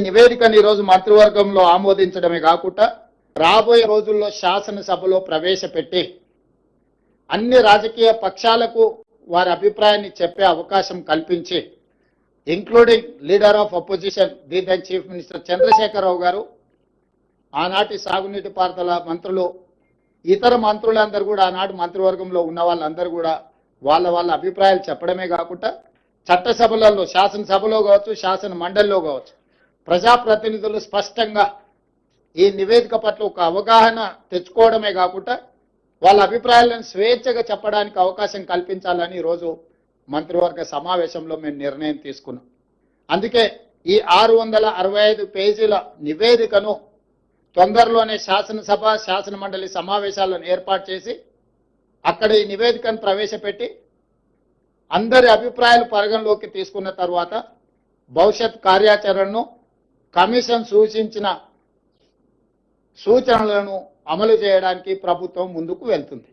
నివేదికను ఈరోజు మంత్రివర్గంలో ఆమోదించడమే కాకుండా రాబోయే రోజుల్లో శాసనసభలో ప్రవేశపెట్టి అన్ని రాజకీయ పక్షాలకు వారి అభిప్రాయాన్ని చెప్పే అవకాశం కల్పించి including leader of opposition the chief minister Chandrashekar Rao గారు, ఆనాటి సాగునీటి పారుదల మంత్రులు, ఇతర మంత్రులందరూ కూడా ఆనాటి మంత్రివర్గంలో ఉన్న వాళ్ళందరూ కూడా వాళ్ళ అభిప్రాయాలు చెప్పడమే కాకుండా చట్టసభలలో శాసనసభలో కావచ్చు, శాసన మండలిలో కావచ్చు ప్రజాప్రతినిధులు స్పష్టంగా ఈ నివేదిక పట్ల ఒక అవగాహన తెచ్చుకోవడమే కాకుండా వాళ్ళ అభిప్రాయాలను స్వేచ్ఛగా చెప్పడానికి అవకాశం కల్పించాలని ఈరోజు మంత్రివర్గ సమావేశంలో మేము నిర్ణయం తీసుకున్నాం. అందుకే ఈ 665 పేజీల నివేదికను తొందరలోనే శాసనసభ శాసన మండలి సమావేశాలను ఏర్పాటు చేసి అక్కడ ఈ నివేదికను ప్రవేశపెట్టి అందరి అభిప్రాయాలు పరిగణలోకి తీసుకున్న తర్వాత భవిష్యత్ కార్యాచరణను కమిషన్ సూచించిన సూచనలను అమలు చేయడానికి ప్రభుత్వం ముందుకు వెళ్తుంది.